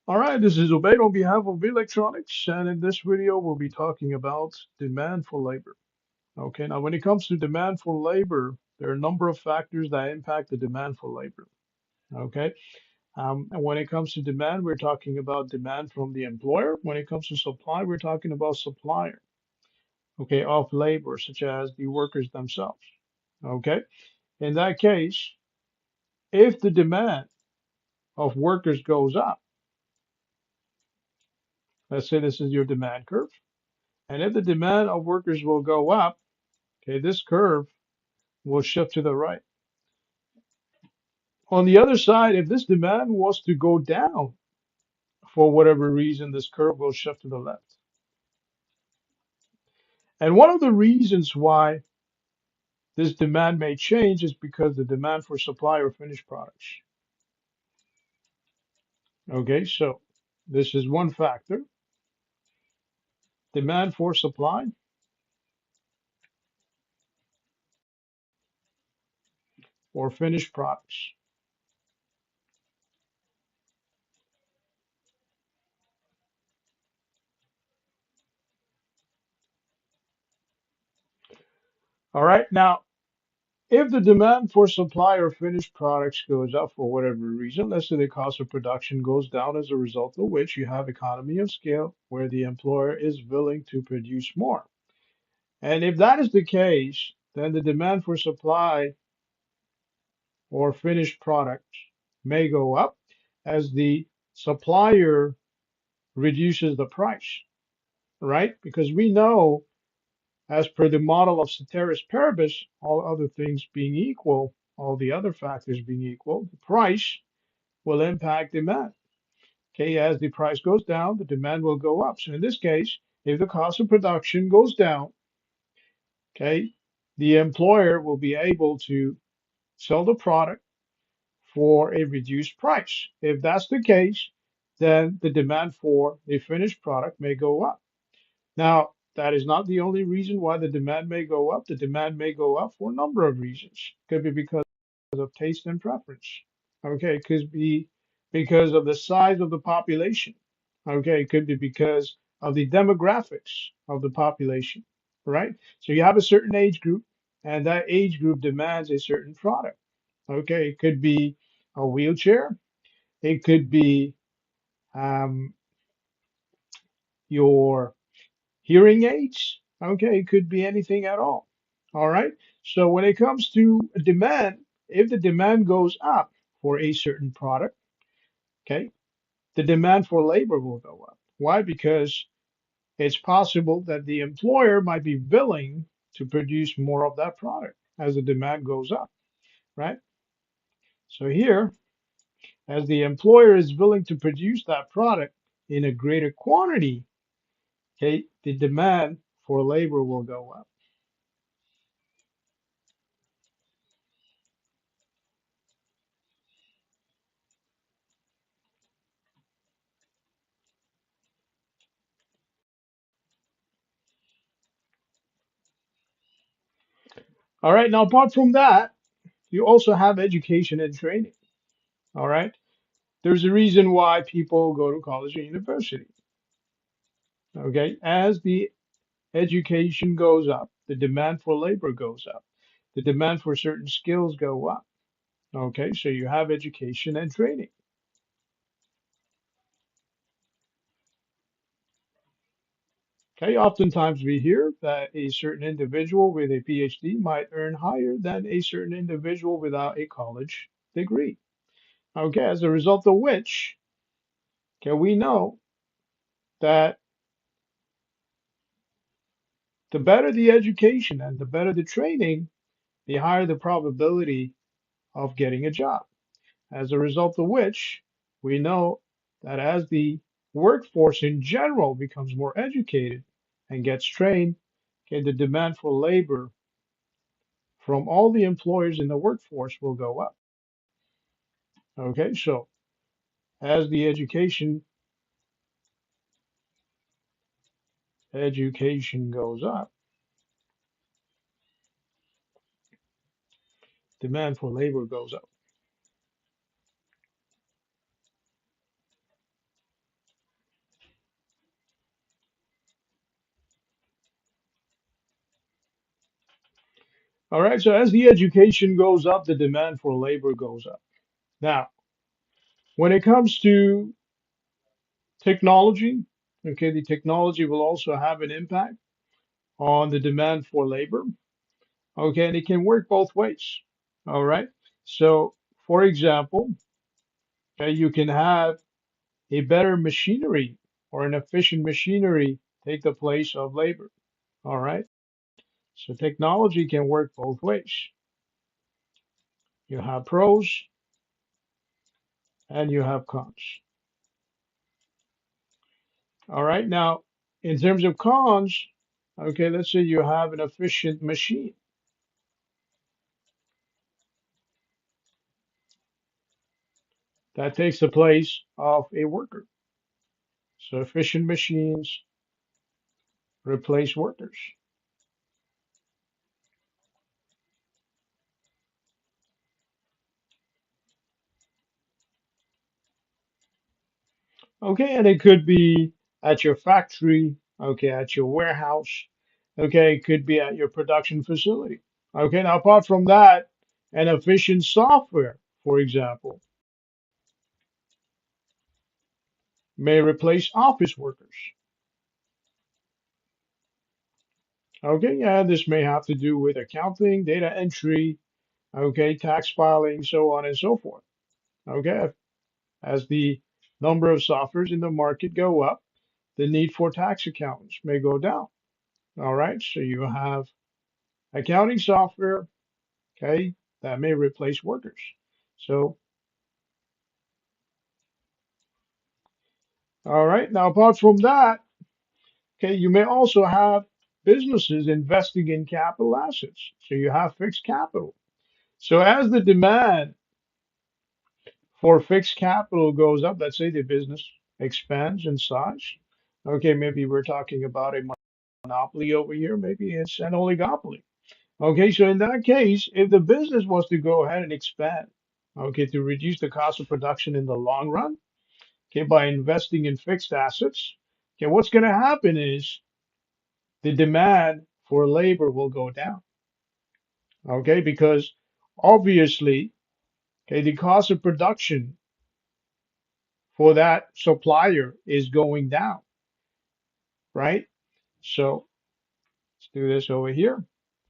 All right, this is Obed on behalf of Electronics, and in this video, we'll be talking about demand for labor. Okay, now when it comes to demand for labor, there are a number of factors that impact the demand for labor. Okay, and when it comes to demand, we're talking about demand from the employer. When it comes to supply, we're talking about supplier, okay, of labor, such as the workers themselves. Okay, in that case, if the demand of workers goes up, let's say this is your demand curve. And if the demand of workers will go up, okay, this curve will shift to the right. On the other side, if this demand was to go down for whatever reason, this curve will shift to the left. And one of the reasons why this demand may change is because the demand for supply or finished products. Okay, so this is one factor, demand for supply or finished products. All right, now if the demand for supply or finished products goes up for whatever reason, let's say the cost of production goes down as a result of which you have economy of scale where the employer is willing to produce more. And if that is the case, then the demand for supply or finished products may go up as the supplier reduces the price, right? Because we know, as per the model of ceteris paribus, all other things being equal, all the other factors being equal, the price will impact demand. Okay, as the price goes down, the demand will go up. So in this case, if the cost of production goes down, okay, the employer will be able to sell the product for a reduced price. If that's the case, then the demand for a finished product may go up. Now, that is not the only reason why the demand may go up. The demand may go up for a number of reasons. Could be because of taste and preference. Okay, it could be because of the size of the population. Okay, it could be because of the demographics of the population, right? So you have a certain age group, and that age group demands a certain product. Okay, it could be a wheelchair, it could be um, your hearing aids. Okay, it could be anything at all. All right. So when it comes to demand, if the demand goes up for a certain product, okay, the demand for labor will go up. Why? Because it's possible that the employer might be willing to produce more of that product as the demand goes up, right? So here, as the employer is willing to produce that product in a greater quantity, okay, the demand for labor will go up. All right. Now, apart from that, you also have education and training. All right. There's a reason why people go to college and university. Okay. As the education goes up, the demand for labor goes up, the demand for certain skills go up. Okay. So you have education and training. Okay. Oftentimes we hear that a certain individual with a PhD might earn higher than a certain individual without a college degree. Okay. As a result of which, okay, we know that the better the education and the better the training, the higher the probability of getting a job. As a result of which, we know that as the workforce in general becomes more educated and gets trained, okay, the demand for labor from all the employers in the workforce will go up. Okay, so as the education goes up, demand for labor goes up. All right. So as the education goes up, the demand for labor goes up. Now, when it comes to technology, okay, the technology will also have an impact on the demand for labor. Okay, and it can work both ways. All right. So, for example, okay, you can have a better machinery or an efficient machinery take the place of labor. All right. So technology can work both ways. You have pros and you have cons. All right. Now, in terms of cons, okay, let's say you have an efficient machine that takes the place of a worker. So efficient machines replace workers. Okay, and it could be at your factory, okay, at your warehouse, okay, it could be at your production facility. Okay, now apart from that, an efficient software, for example, may replace office workers. Okay, yeah, this may have to do with accounting, data entry, okay, tax filing, so on and so forth. Okay, as the number of softwares in the market go up, the need for tax accountants may go down. All right, so you have accounting software, okay, that may replace workers. So, all right, now apart from that, okay, you may also have businesses investing in capital assets. So you have fixed capital. So as the demand for fixed capital goes up, let's say the business expands in size. Okay, maybe we're talking about a monopoly over here, maybe it's an oligopoly. Okay, so in that case, if the business was to go ahead and expand, okay, to reduce the cost of production in the long run, okay, by investing in fixed assets, okay, what's going to happen is the demand for labor will go down, okay, because obviously, okay, the cost of production for that supplier is going down, right? So let's do this over here.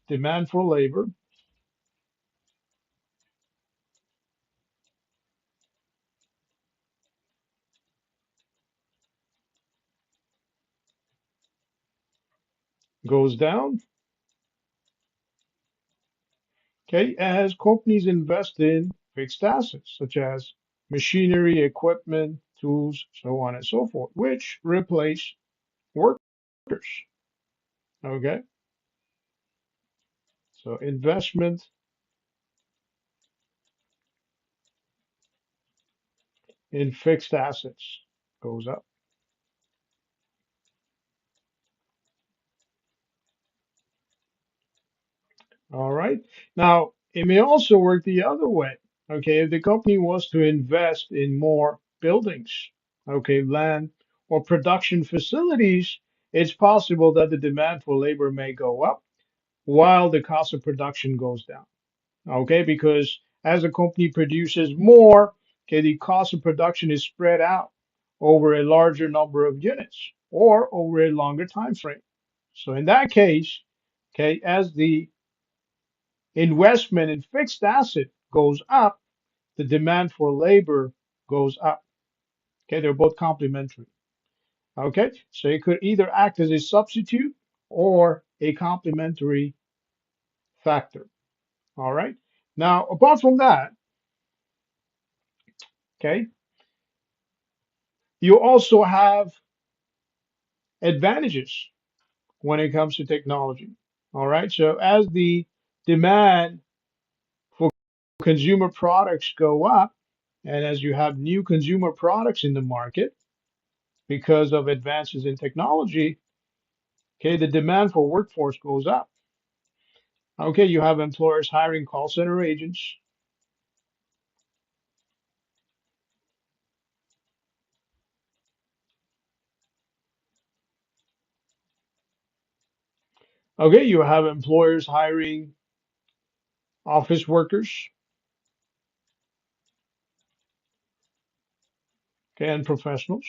Demand for labor goes down, okay, as companies invest in fixed assets such as machinery, equipment, tools, so on and so forth, which replace workers. Okay, so investment in fixed assets goes up. All right. Now, it may also work the other way. Okay, if the company was to invest in more buildings, okay, land or production facilities, it's possible that the demand for labor may go up while the cost of production goes down. Okay, because as a company produces more, okay, the cost of production is spread out over a larger number of units or over a longer time frame. So in that case, okay, as the investment in fixed asset goes up, the demand for labor goes up. Okay, they're both complementary. Okay, so it could either act as a substitute or a complementary factor. All right. Now, apart from that, okay, you also have advantages when it comes to technology. All right. So as the demand for consumer products go up, and as you have new consumer products in the market because of advances in technology, okay, the demand for workforce goes up. Okay, you have employers hiring call center agents. Okay, you have employers hiring office workers, okay, and professionals.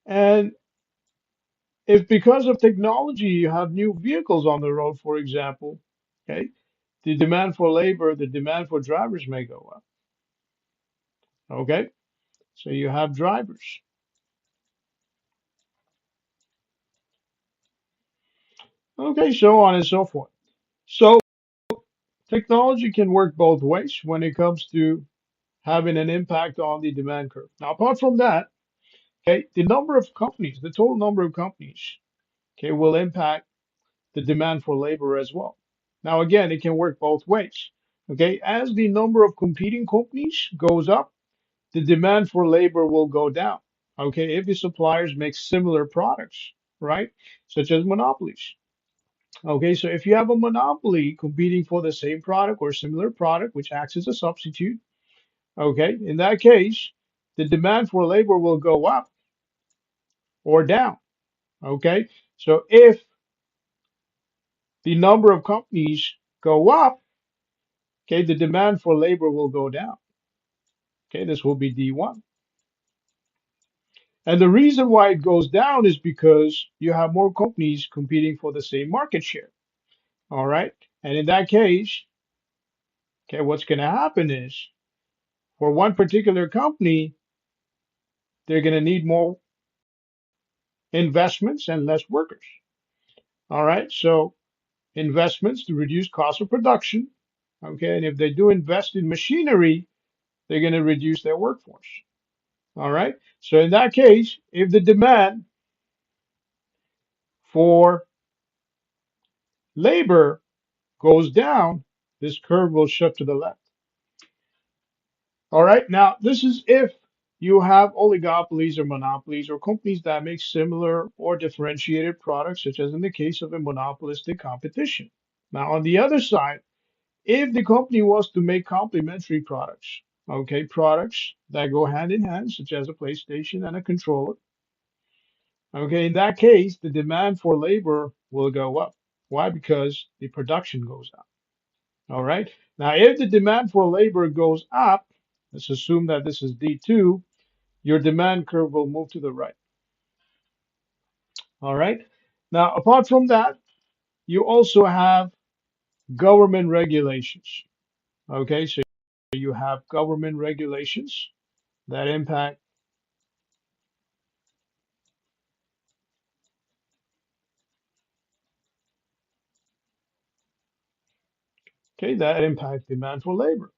And if because of technology you have new vehicles on the road, for example, okay, the demand for labor, the demand for drivers may go up. Okay, so you have drivers. Okay, so on and so forth. So technology can work both ways when it comes to having an impact on the demand curve. Now, apart from that, okay, the number of companies, the total number of companies, okay, will impact the demand for labor as well. Now, again, it can work both ways. Okay, as the number of competing companies goes up, the demand for labor will go down. Okay, if the suppliers make similar products, right, such as monopolies. Okay, so if you have a monopoly competing for the same product or similar product, which acts as a substitute, okay, in that case, the demand for labor will go up or down. Okay, so if the number of companies go up, okay, the demand for labor will go down. Okay, this will be D1. And the reason why it goes down is because you have more companies competing for the same market share. All right. And in that case, okay, what's going to happen is for one particular company, they're going to need more investments and less workers. All right. So investments to reduce cost of production. Okay. And if they do invest in machinery, they're going to reduce their workforce. All right. So in that case, if the demand for labor goes down, this curve will shift to the left. All right. Now, this is if you have oligopolies or monopolies or companies that make similar or differentiated products, such as in the case of a monopolistic competition. Now, on the other side, if the company was to make complementary products, okay, products that go hand in hand, such as a PlayStation and a controller, okay, in that case, the demand for labor will go up. Why? Because the production goes up. All right. Now, if the demand for labor goes up, let's assume that this is D2, your demand curve will move to the right. All right. Now, apart from that, you also have government regulations. Okay. So you have government regulations that impact, okay, that impact demand for labor.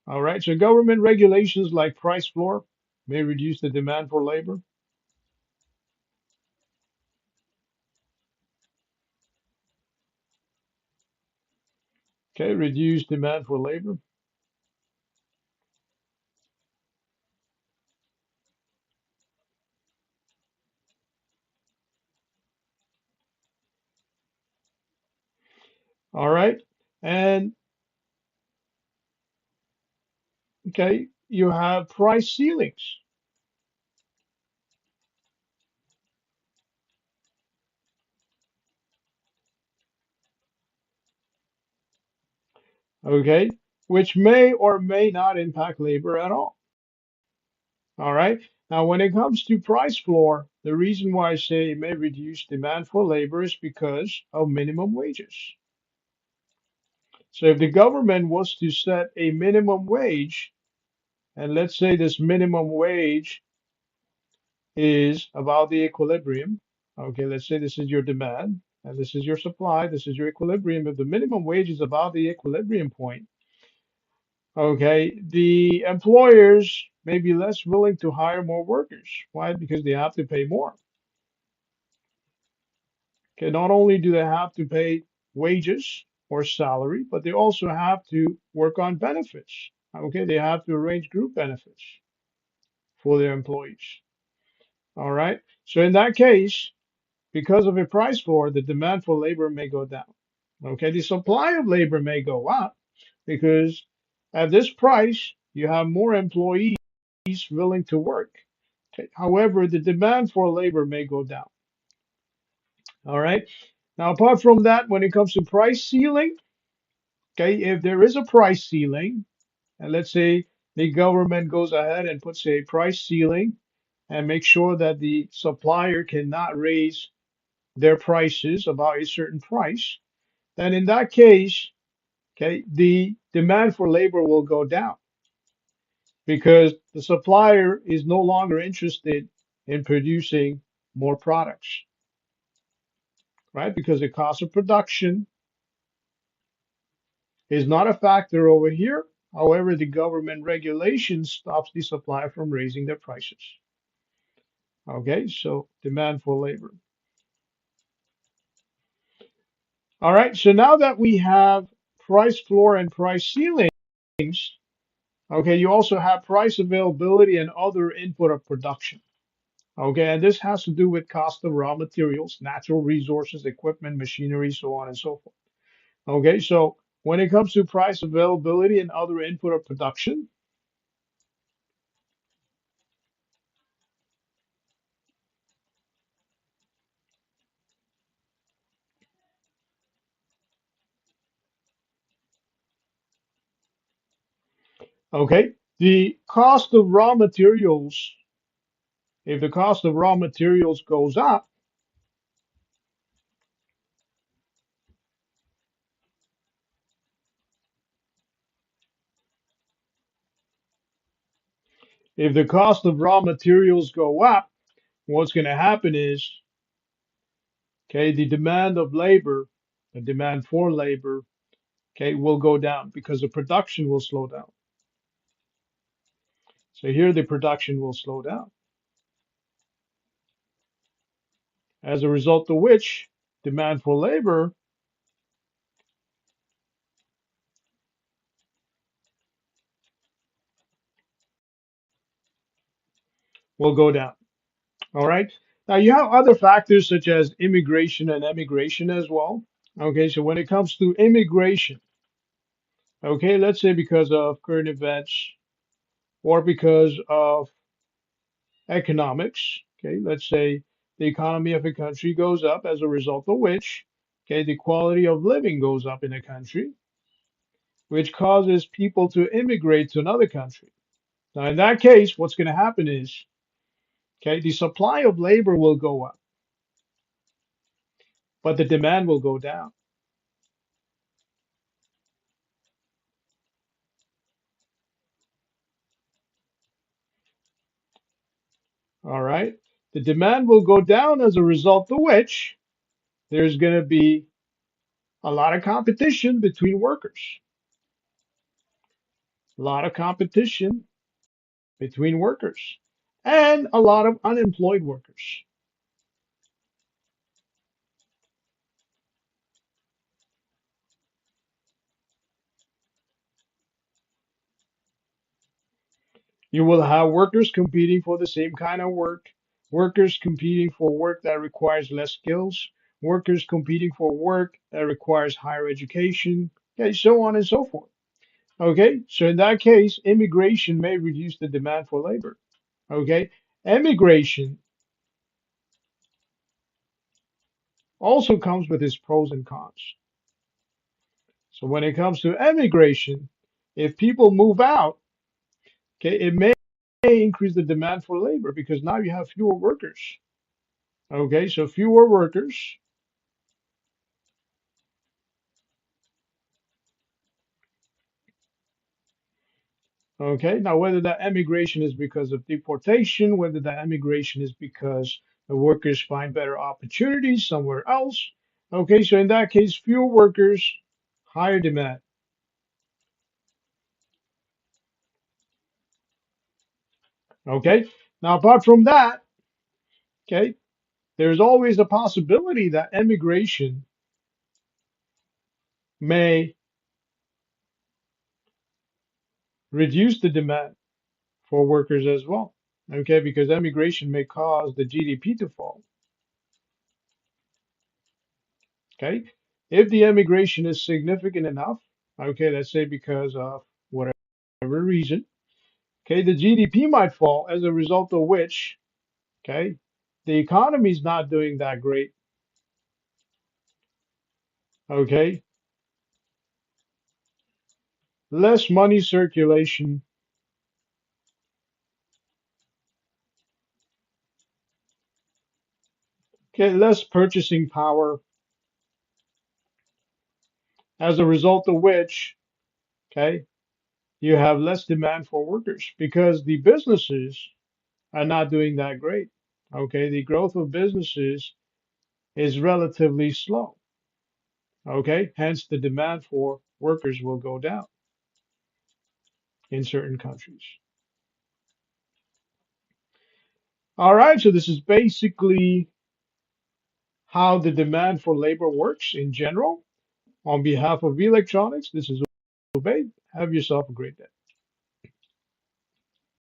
All right. So government regulations like price floor may reduce the demand for labor. Okay. Reduce demand for labor. All right. And okay, you have price ceilings. Okay, which may or may not impact labor at all. All right. Now, when it comes to price floor, the reason why I say it may reduce demand for labor is because of minimum wages. So if the government was to set a minimum wage, and let's say this minimum wage is about the equilibrium, okay, let's say this is your demand and this is your supply, this is your equilibrium. If the minimum wage is about the equilibrium point, okay, the employers may be less willing to hire more workers. Why? Because they have to pay more. Okay, not only do they have to pay wages or salary, but they also have to work on benefits. Okay, they have to arrange group benefits for their employees. All right. So in that case, because of a price floor, the demand for labor may go down. Okay, the supply of labor may go up because at this price, you have more employees willing to work. Okay. However, the demand for labor may go down. All right. Now, apart from that, when it comes to price ceiling, okay, if there is a price ceiling, and let's say the government goes ahead and puts a price ceiling and makes sure that the supplier cannot raise their prices about a certain price, then in that case, okay, the demand for labor will go down because the supplier is no longer interested in producing more products, right? Because the cost of production is not a factor over here. However, the government regulation stops the supplier from raising their prices. Okay, so demand for labor. All right, so now that we have price floor and price ceilings, okay, you also have price availability and other input of production. Okay, and this has to do with cost of raw materials, natural resources, equipment, machinery, so on and so forth. Okay, so when it comes to price availability and other input of production, okay, the cost of raw materials, if the cost of raw materials goes up, if the cost of raw materials go up, what's going to happen is, okay, the demand of labor, the demand for labor, okay, will go down because the production will slow down. So here the production will slow down, as a result of which demand for labor will go down. All right. Now you have other factors such as immigration and emigration as well. Okay, so when it comes to immigration, okay, let's say because of current events or because of economics, okay, let's say the economy of a country goes up as a result of which, okay, the quality of living goes up in a country, which causes people to immigrate to another country. Now, in that case, what's going to happen is, okay, the supply of labor will go up, but the demand will go down. All right. The demand will go down as a result of which there's going to be a lot of competition between workers, a lot of competition between workers, and a lot of unemployed workers. You will have workers competing for the same kind of work, workers competing for work that requires less skills, workers competing for work that requires higher education, okay, so on and so forth. Okay, so in that case, immigration may reduce the demand for labor. Okay, immigration also comes with its pros and cons. So when it comes to immigration, if people move out, okay, it may increase the demand for labor because now you have fewer workers. Okay, so fewer workers. Okay, now whether that emigration is because of deportation, whether that emigration is because the workers find better opportunities somewhere else. Okay, so in that case, fewer workers, higher demand. Okay, now apart from that, okay, there's always a possibility that emigration may reduce the demand for workers as well. Okay, because emigration may cause the GDP to fall. Okay, if the emigration is significant enough, okay, let's say because of whatever reason, okay, the GDP might fall as a result of which, okay, the economy is not doing that great. Okay, less money circulation, okay, less purchasing power, as a result of which, okay, you have less demand for workers because the businesses are not doing that great. Okay, the growth of businesses is relatively slow. Okay, hence the demand for workers will go down in certain countries. All right, so this is basically how the demand for labor works in general. On behalf of electronics, this is Obey. Have yourself a great day.